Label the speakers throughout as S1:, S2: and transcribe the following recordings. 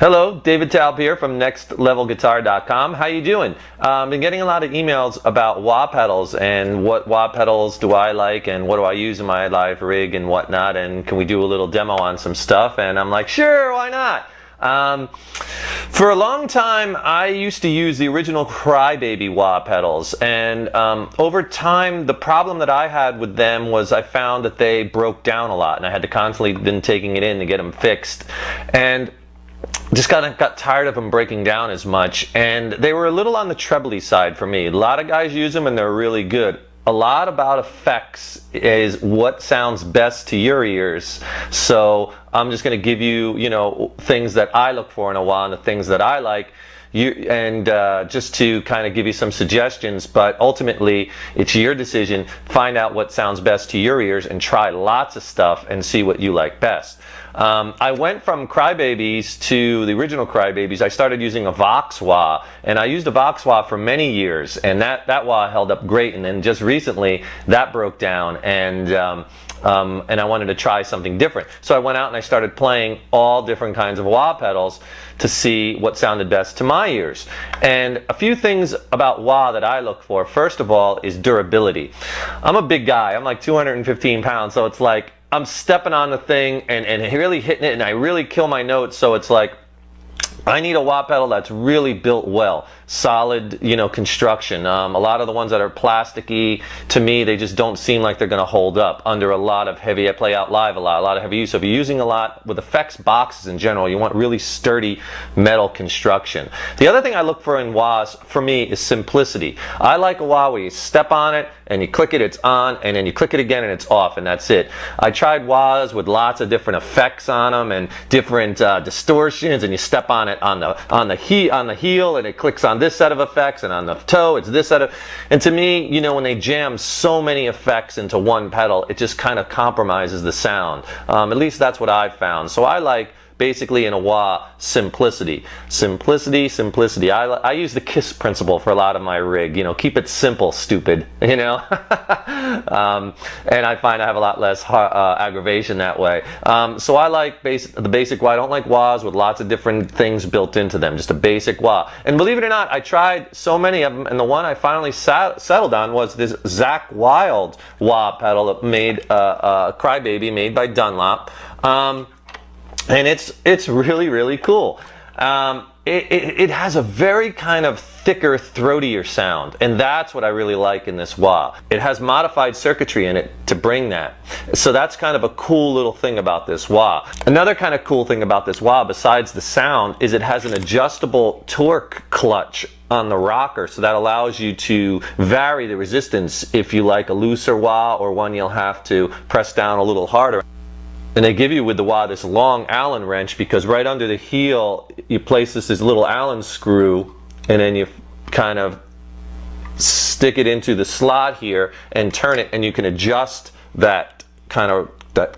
S1: Hello, David Taub here from NextLevelGuitar.com. How you doing? I've been getting a lot of emails about wah pedals and what wah pedals do I like and what do I use in my live rig and whatnot, and can we do a little demo on some stuff? And I'm like, sure, why not? For a long time, I used to use the original Crybaby wah pedals, and over time, the problem that I had with them was I found that they broke down a lot, and I had to constantly been taking it in to get them fixed, and just got tired of them breaking down as much, and they were a little on the trebly side for me. A lot of guys use them and they're really good. A lot about effects is what sounds best to your ears. So I'm just going to give you, things that I look for in a wah and the things that I like. Just to kind of give you some suggestions, but ultimately it's your decision. Find out what sounds best to your ears and try lots of stuff and see what you like best. I went from Crybabies to the original Crybabies. I started using a Vox wah, and I used a Vox wah for many years, and that wah held up great, and then just recently that broke down, and I wanted to try something different. So I went out and I started playing all different kinds of wah pedals to see what sounded best to my ears. And a few things about wah that I look for, first of all, is durability. I'm a big guy. I'm like 215 pounds, so it's like I'm stepping on the thing and really hitting it, and I really kill my notes, so it's like I need a wah pedal that's really built well, solid, construction. A lot of the ones that are plasticky, to me, they just don't seem like they're going to hold up under a lot of heavy. I play out live a lot of heavy use. So if you're using a lot with effects boxes in general, you want really sturdy metal construction. The other thing I look for in wahs, for me, is simplicity. I like a wah where you step on it and you click it, it's on, and then you click it again and it's off, and that's it. I tried wahs with lots of different effects on them and different distortions, and you step on it on the heel, and it clicks on this set of effects, and on the toe it's this set of, and to me, when they jam so many effects into one pedal, it just kind of compromises the sound. At least that's what I've found. So I like, basically in a wah, simplicity. Simplicity. I use the KISS principle for a lot of my rig. Keep it simple, stupid. And I find I have a lot less aggravation that way. So I like the basic wah. I don't like wahs with lots of different things built into them. Just a basic wah. And believe it or not, I tried so many of them, and the one I finally settled on was this Zakk Wylde Wah pedal made Crybaby, made by Dunlop. And it's really, really cool. It has a very kind of thicker, throatier sound, and that's what I really like in this wah. It has modified circuitry in it to bring that. So that's kind of a cool little thing about this wah. Another kind of cool thing about this wah, besides the sound, is it has an adjustable torque clutch on the rocker, so that allows you to vary the resistance if you like a looser wah or one you'll have to press down a little harder. And they give you with the wah this long Allen wrench, because right under the heel you place this little Allen screw, and then you kind of stick it into the slot here and turn it, and you can adjust that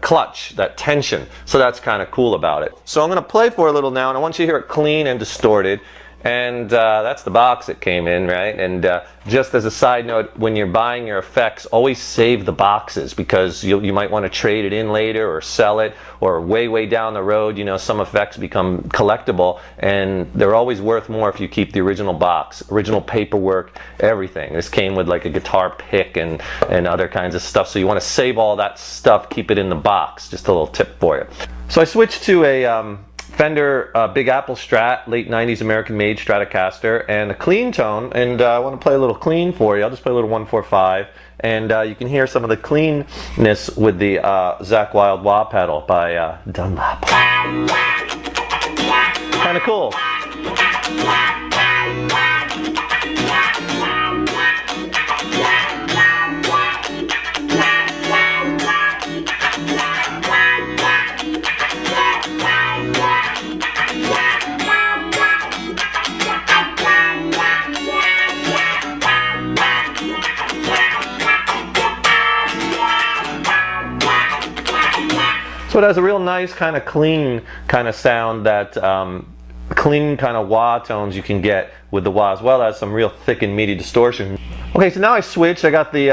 S1: clutch, that tension. So that's kind of cool about it. So I'm going to play for a little now, and I want you to hear it clean and distorted. And that's the box it came in, right? And just as a side note, when you're buying your effects, always save the boxes, because you might want to trade it in later or sell it, or way down the road, some effects become collectible, and they're always worth more if you keep the original box, original paperwork, everything. This came with like a guitar pick and other kinds of stuff, so you want to save all that stuff, keep it in the box. Just a little tip for you. So I switched to a Fender Big Apple Strat, late 90s American-made Stratocaster, and a clean tone, and I want to play a little clean for you. I'll just play a little 145, and you can hear some of the cleanness with the Zakk Wylde Wah pedal by Dunlop. Kind of cool. So it has a real nice kind of clean kind of sound that clean kind of wah tones you can get with the wah, as well as some real thick and meaty distortion. Okay, so now I switched. I got the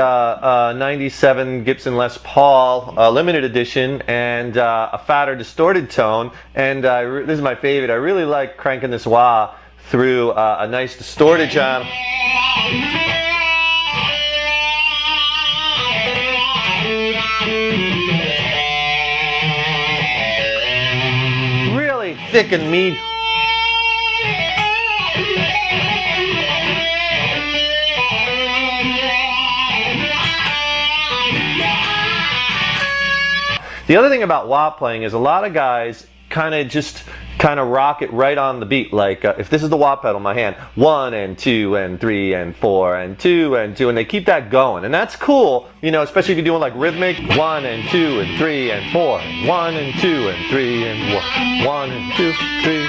S1: 97 Gibson Les Paul limited edition and a fatter distorted tone, and this is my favorite. I really like cranking this wah through a nice distorted channel. Really thick and meaty. The other thing about wah playing is a lot of guys kind of rock it right on the beat. Like if this is the wah pedal in my hand, 1 and 2 and 3 and 4 and 2 and 2, and they keep that going, and that's cool, you know, especially if you're doing like rhythmic 1 and 2 and 3 and 4, 1 and 2 and 3 and 1 and 2, 3,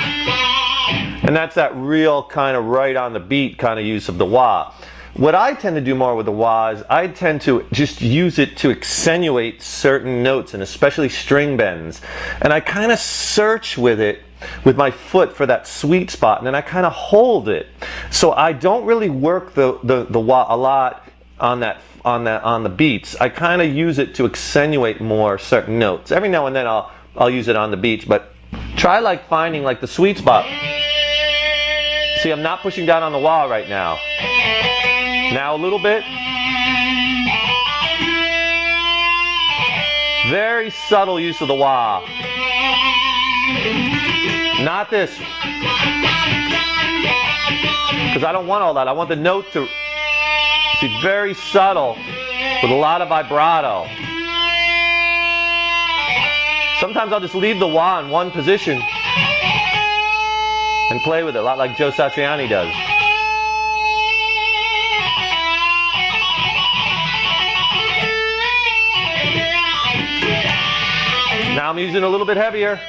S1: and that's that real kind of right on the beat kind of use of the wah. What I tend to do more with the wah is I tend to just use it to accentuate certain notes, and especially string bends. And I kind of search with it with my foot for that sweet spot, and then I kind of hold it. So I don't really work the wah a lot on the beats. I kind of use it to accentuate more certain notes. Every now and then I'll use it on the beats, but try like finding like the sweet spot. See, I'm not pushing down on the wah right now. Now a little bit. Very subtle use of the wah. Not this. Because I don't want all that. I want the note to be very subtle with a lot of vibrato. Sometimes I'll just leave the wah in one position and play with it, a lot like Joe Satriani does. Now I'm using a little bit heavier.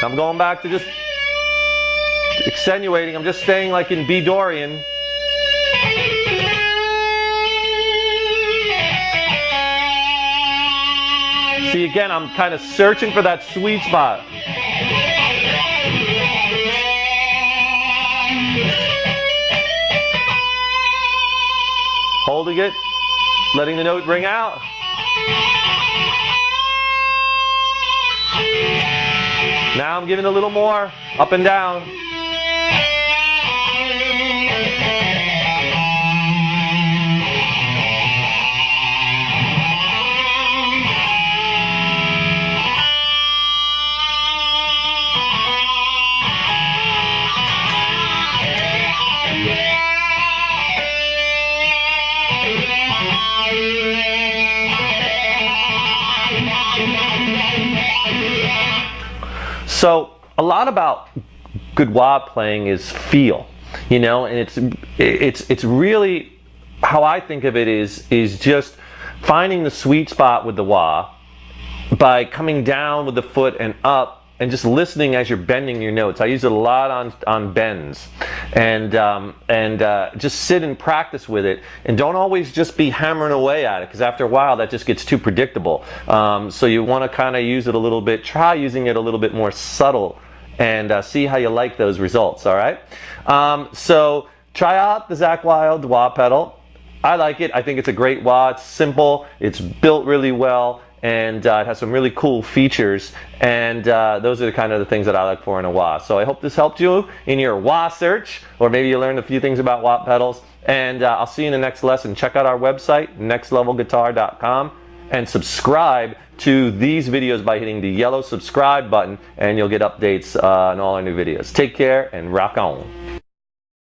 S1: I'm going back to just accentuating. I'm just staying like in B Dorian. See, again, I'm kind of searching for that sweet spot. Holding it, letting the note ring out. Now I'm giving a little more up and down. So a lot about good wah playing is feel, you know, and it's really how I think of it is just finding the sweet spot with the wah by coming down with the foot and up and just listening as you're bending your notes. I use it a lot on bends, and just sit and practice with it, and don't always just be hammering away at it, because after a while that just gets too predictable. So you want to kind of use it a little bit, try using it a little bit more subtle, and see how you like those results. All right, so try out the Zakk Wylde Wah pedal. I like it. I think it's a great wah. It's simple, it's built really well, and it has some really cool features, and those are the kind of the things that I look for in a wah. So I hope this helped you in your wah search, or maybe you learned a few things about wah pedals, and I'll see you in the next lesson. Check out our website, nextlevelguitar.com, and subscribe to these videos by hitting the yellow subscribe button, and you'll get updates on all our new videos. Take care and rock on.